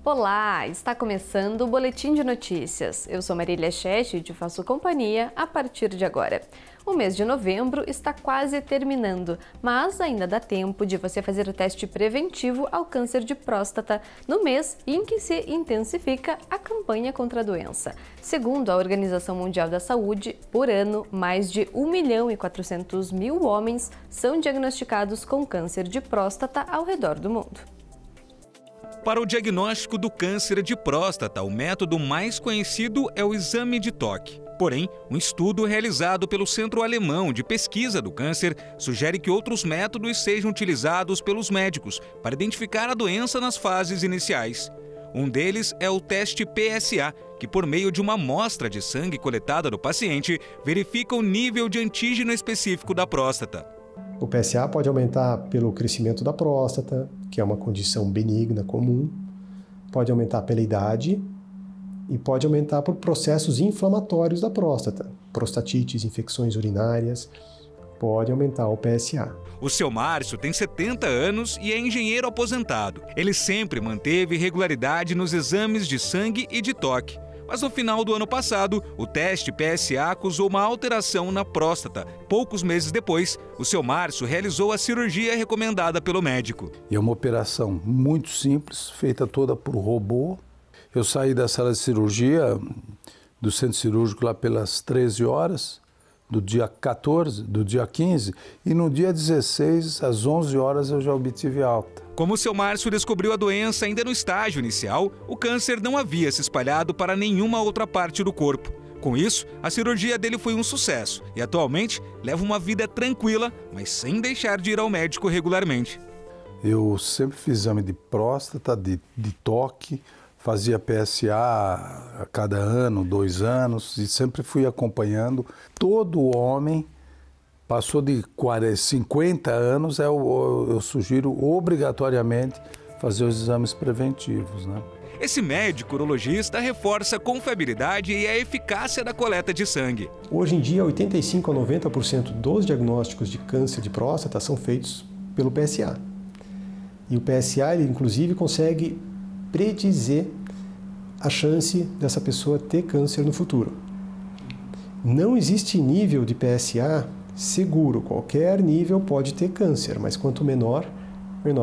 Olá, está começando o Boletim de Notícias. Eu sou Marília Cheche e te faço companhia a partir de agora. O mês de novembro está quase terminando, mas ainda dá tempo de você fazer o teste preventivo ao câncer de próstata no mês em que se intensifica a campanha contra a doença. Segundo a Organização Mundial da Saúde, por ano, mais de 1.400.000 homens são diagnosticados com câncer de próstata ao redor do mundo. Para o diagnóstico do câncer de próstata, o método mais conhecido é o exame de toque. Porém, um estudo realizado pelo Centro Alemão de Pesquisa do Câncer sugere que outros métodos sejam utilizados pelos médicos para identificar a doença nas fases iniciais. Um deles é o teste PSA, que por meio de uma amostra de sangue coletada do paciente, verifica o nível de antígeno específico da próstata. O PSA pode aumentar pelo crescimento da próstata, que é uma condição benigna comum, pode aumentar pela idade e pode aumentar por processos inflamatórios da próstata, prostatites, infecções urinárias, pode aumentar o PSA. O seu Márcio tem 70 anos e é engenheiro aposentado. Ele sempre manteve regularidade nos exames de sangue e de toque. Mas no final do ano passado, o teste PSA acusou uma alteração na próstata. Poucos meses depois, o seu Márcio realizou a cirurgia recomendada pelo médico. E é uma operação muito simples, feita toda por robô. Eu saí da sala de cirurgia, do centro cirúrgico lá pelas 13 horas, do dia 14, do dia 15, e no dia 16, às 11 horas, eu já obtive alta. Como o seu Márcio descobriu a doença ainda no estágio inicial, o câncer não havia se espalhado para nenhuma outra parte do corpo. Com isso, a cirurgia dele foi um sucesso e atualmente leva uma vida tranquila, mas sem deixar de ir ao médico regularmente. Eu sempre fiz exame de próstata, de toque, fazia PSA a cada ano, 2 anos, e sempre fui acompanhando. Todo homem passou de 50 anos, eu sugiro obrigatoriamente fazer os exames preventivos, né? Esse médico urologista reforça a confiabilidade e a eficácia da coleta de sangue. Hoje em dia, 85 a 90% dos diagnósticos de câncer de próstata são feitos pelo PSA. E o PSA, ele, inclusive, consegue predizer a chance dessa pessoa ter câncer no futuro. Não existe nível de PSA seguro, qualquer nível pode ter câncer, mas quanto menor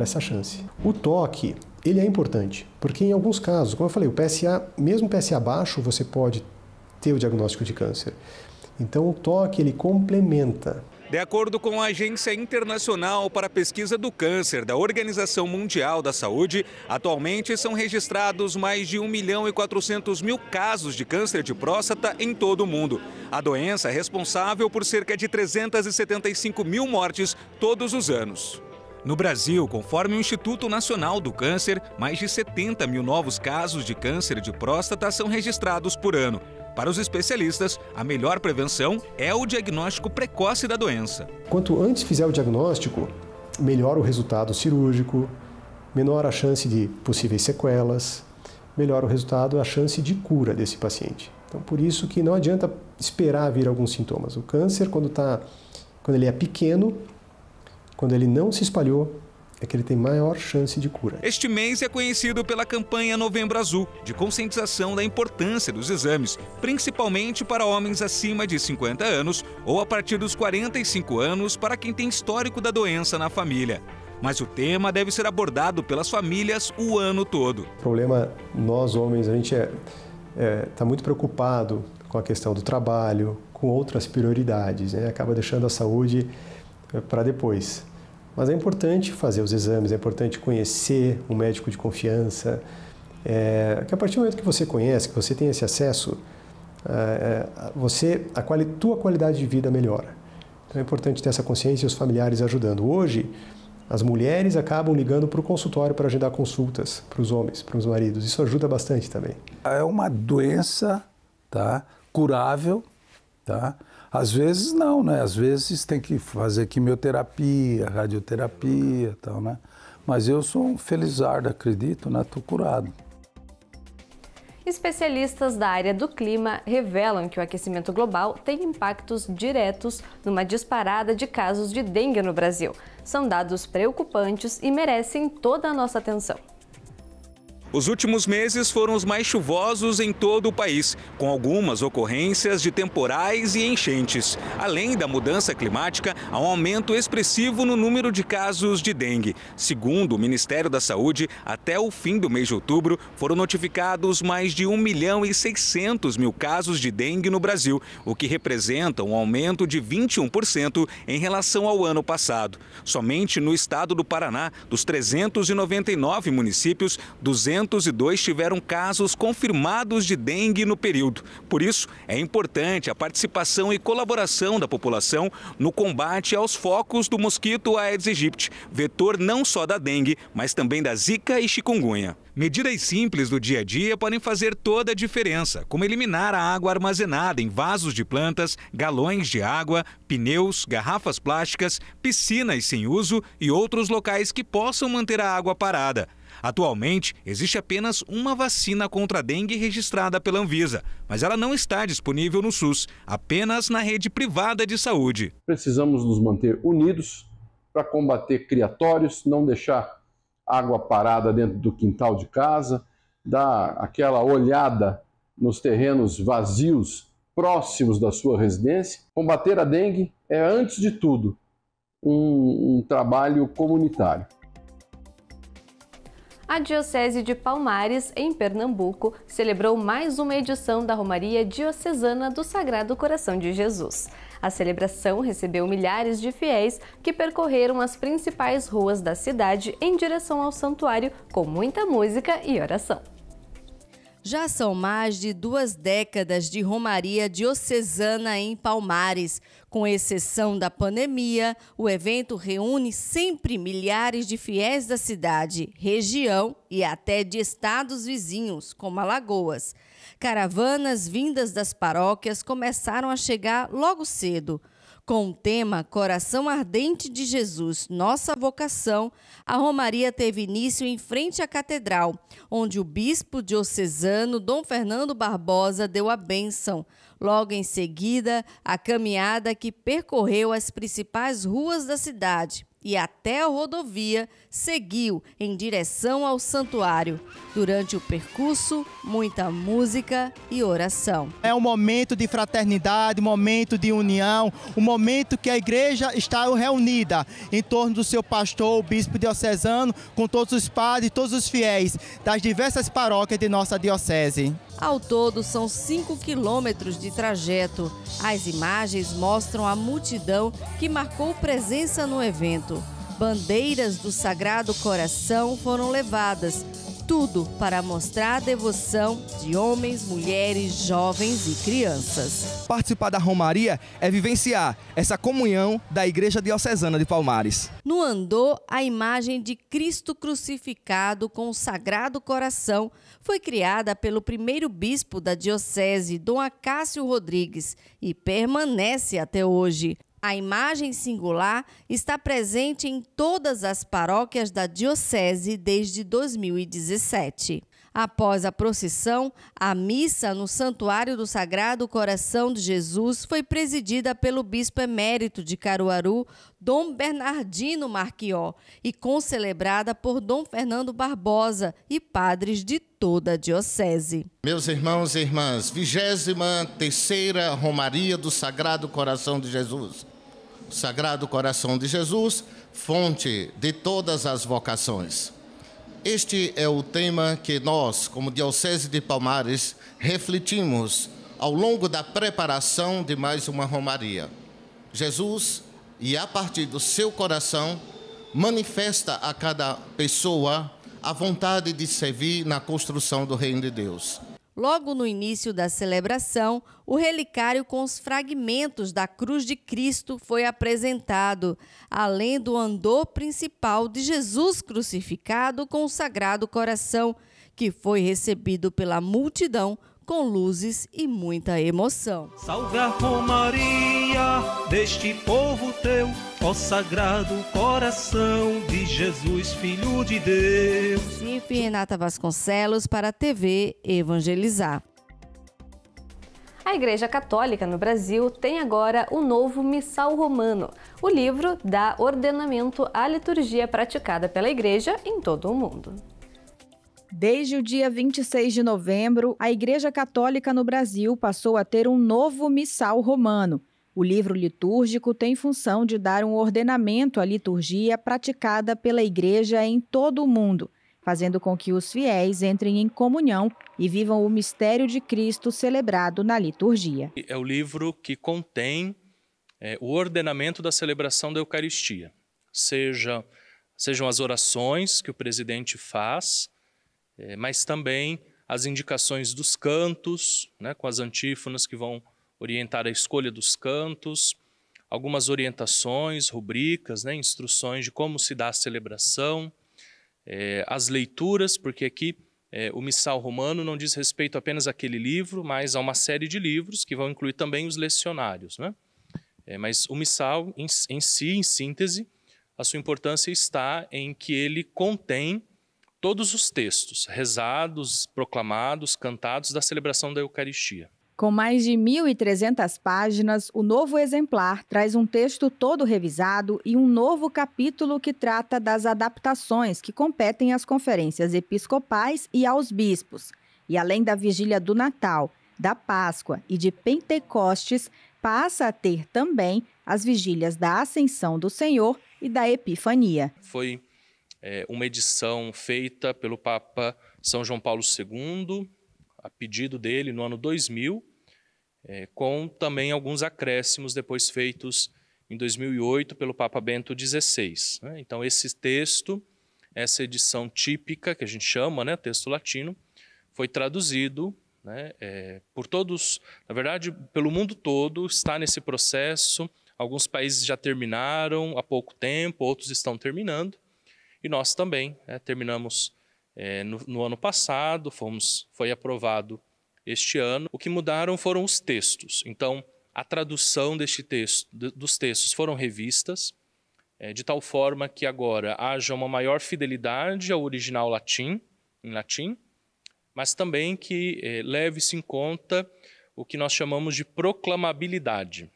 essa chance. O toque, ele é importante, porque em alguns casos, como eu falei, o PSA, mesmo PSA baixo, você pode ter o diagnóstico de câncer. Então o toque, ele complementa. De acordo com a Agência Internacional para a Pesquisa do Câncer da Organização Mundial da Saúde, atualmente são registrados mais de 1.400.000 casos de câncer de próstata em todo o mundo. A doença é responsável por cerca de 375.000 mortes todos os anos. No Brasil, conforme o Instituto Nacional do Câncer, mais de 70.000 novos casos de câncer de próstata são registrados por ano. Para os especialistas, a melhor prevenção é o diagnóstico precoce da doença. Quanto antes fizer o diagnóstico, melhor o resultado cirúrgico, menor a chance de possíveis sequelas, melhor o resultado, a chance de cura desse paciente. Então, por isso que não adianta esperar vir alguns sintomas. O câncer, quando ele é pequeno, quando ele não se espalhou, é que ele tem maior chance de cura. Este mês é conhecido pela campanha Novembro Azul, de conscientização da importância dos exames, principalmente para homens acima de 50 anos ou a partir dos 45 anos para quem tem histórico da doença na família. Mas o tema deve ser abordado pelas famílias o ano todo. O problema, nós homens, a gente está muito preocupado com a questão do trabalho, com outras prioridades, né? Acaba deixando a saúde para depois. Mas é importante fazer os exames, é importante conhecer um médico de confiança, que a partir do momento que você conhece, que você tem esse acesso, tua qualidade de vida melhora. Então é importante ter essa consciência e os familiares ajudando. Hoje, as mulheres acabam ligando para o consultório para agendar consultas para os homens, para os maridos. Isso ajuda bastante também. É uma doença, tá, curável, tá? Às vezes não, né? Às vezes tem que fazer quimioterapia, radioterapia e tal, né? Mas eu sou um felizardo, acredito, né? Tô curado. Especialistas da área do clima revelam que o aquecimento global tem impactos diretos numa disparada de casos de dengue no Brasil. São dados preocupantes e merecem toda a nossa atenção. Os últimos meses foram os mais chuvosos em todo o país, com algumas ocorrências de temporais e enchentes. Além da mudança climática, há um aumento expressivo no número de casos de dengue. Segundo o Ministério da Saúde, até o fim do mês de outubro, foram notificados mais de 1.600.000 casos de dengue no Brasil, o que representa um aumento de 21% em relação ao ano passado. Somente no estado do Paraná, dos 399 municípios, 202 tiveram casos confirmados de dengue no período. Por isso, é importante a participação e colaboração da população no combate aos focos do mosquito Aedes aegypti, vetor não só da dengue, mas também da zika e chikungunya. Medidas simples do dia a dia podem fazer toda a diferença, como eliminar a água armazenada em vasos de plantas, galões de água, pneus, garrafas plásticas, piscinas sem uso e outros locais que possam manter a água parada. Atualmente, existe apenas uma vacina contra a dengue registrada pela Anvisa, mas ela não está disponível no SUS, apenas na rede privada de saúde. Precisamos nos manter unidos para combater criatórios, não deixar água parada dentro do quintal de casa, dar aquela olhada nos terrenos vazios próximos da sua residência. Combater a dengue é, antes de tudo, um trabalho comunitário. A Diocese de Palmares, em Pernambuco, celebrou mais uma edição da Romaria Diocesana do Sagrado Coração de Jesus. A celebração recebeu milhares de fiéis que percorreram as principais ruas da cidade em direção ao santuário com muita música e oração. Já são mais de 2 décadas de Romaria Diocesana em Palmares. Com exceção da pandemia, o evento reúne sempre milhares de fiéis da cidade, região e até de estados vizinhos, como Alagoas. Caravanas vindas das paróquias começaram a chegar logo cedo. Com o tema Coração Ardente de Jesus, Nossa Vocação, a Romaria teve início em frente à Catedral, onde o bispo diocesano Dom Fernando Barbosa deu a bênção. Logo em seguida, a caminhada que percorreu as principais ruas da cidade e até a rodovia seguiu em direção ao santuário. Durante o percurso, muita música e oração. É um momento de fraternidade, um momento de união, um momento que a igreja está reunida em torno do seu pastor, o bispo diocesano, com todos os padres, todos os fiéis das diversas paróquias de nossa diocese. Ao todo, são 5 quilômetros de trajeto. As imagens mostram a multidão que marcou presença no evento. Bandeiras do Sagrado Coração foram levadas, tudo para mostrar a devoção de homens, mulheres, jovens e crianças. Participar da Romaria é vivenciar essa comunhão da Igreja Diocesana de Palmares. No andor, a imagem de Cristo crucificado com o Sagrado Coração foi criada pelo primeiro bispo da diocese, Dom Acácio Rodrigues, e permanece até hoje. A imagem singular está presente em todas as paróquias da diocese desde 2017. Após a procissão, a missa no Santuário do Sagrado Coração de Jesus foi presidida pelo bispo emérito de Caruaru, Dom Bernardino Marquió, e concelebrada por Dom Fernando Barbosa e padres de toda a diocese. Meus irmãos e irmãs, 23ª Romaria do Sagrado Coração de Jesus. Sagrado Coração de Jesus, fonte de todas as vocações. Este é o tema que nós, como Diocese de Palmares, refletimos ao longo da preparação de mais uma Romaria. Jesus, e a partir do seu coração, manifesta a cada pessoa a vontade de servir na construção do Reino de Deus. Logo no início da celebração, o relicário com os fragmentos da cruz de Cristo foi apresentado, além do andor principal de Jesus crucificado com o Sagrado Coração, que foi recebido pela multidão com luzes e muita emoção. Salve a Romaria deste povo teu, ó Sagrado Coração de Jesus, Filho de Deus. Recife, Renata Vasconcelos para a TV Evangelizar. A Igreja Católica no Brasil tem agora o novo Missal Romano. O livro dá ordenamento à liturgia praticada pela Igreja em todo o mundo. Desde o dia 26 de novembro, a Igreja Católica no Brasil passou a ter um novo missal romano. O livro litúrgico tem função de dar um ordenamento à liturgia praticada pela Igreja em todo o mundo, fazendo com que os fiéis entrem em comunhão e vivam o mistério de Cristo celebrado na liturgia. É o livro que contém o ordenamento da celebração da Eucaristia, sejam as orações que o presidente faz, mas também as indicações dos cantos, né, com as antífonas que vão orientar a escolha dos cantos, algumas orientações, rubricas, né, instruções de como se dá a celebração, as leituras, porque aqui o Missal Romano não diz respeito apenas àquele livro, mas a uma série de livros que vão incluir também os lecionários, né? Mas o Missal em si, em síntese, a sua importância está em que ele contém todos os textos rezados, proclamados, cantados da celebração da Eucaristia. Com mais de 1.300 páginas, o novo exemplar traz um texto todo revisado e um novo capítulo que trata das adaptações que competem às conferências episcopais e aos bispos. E além da vigília do Natal, da Páscoa e de Pentecostes, passa a ter também as vigílias da Ascensão do Senhor e da Epifania. Foi uma edição feita pelo Papa São João Paulo II, a pedido dele no ano 2000, com também alguns acréscimos depois feitos em 2008 pelo Papa Bento XVI. Então esse texto, essa edição típica que a gente chama, né, texto latino, foi traduzido, né, por todos, na verdade pelo mundo todo, está nesse processo. Alguns países já terminaram há pouco tempo, outros estão terminando. E nós também terminamos no ano passado, foi aprovado este ano. O que mudaram foram os textos. Então, a tradução dos textos foram revistas, de tal forma que agora haja uma maior fidelidade ao original em latim, mas também que leve-se em conta o que nós chamamos de proclamabilidade,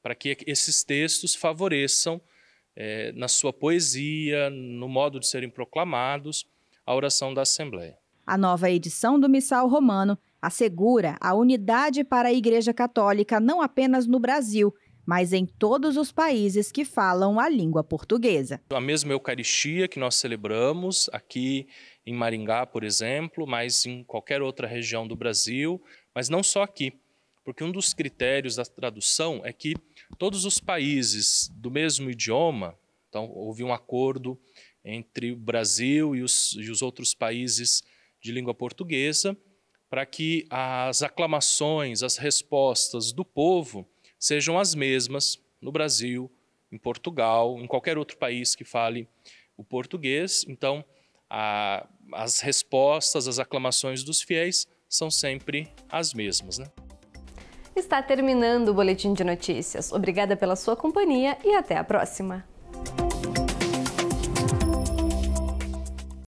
para que esses textos favoreçam na sua poesia, no modo de serem proclamados, a oração da Assembleia. A nova edição do Missal Romano assegura a unidade para a Igreja Católica não apenas no Brasil, mas em todos os países que falam a língua portuguesa. A mesma Eucaristia que nós celebramos aqui em Maringá, por exemplo, mas em qualquer outra região do Brasil, mas não só aqui, porque um dos critérios da tradução é que todos os países do mesmo idioma, então houve um acordo entre o Brasil e os outros países de língua portuguesa, para que as aclamações, as respostas do povo sejam as mesmas no Brasil, em Portugal, em qualquer outro país que fale o português. Então, as respostas, as aclamações dos fiéis são sempre as mesmas, né? Está terminando o Boletim de Notícias. Obrigada pela sua companhia e até a próxima.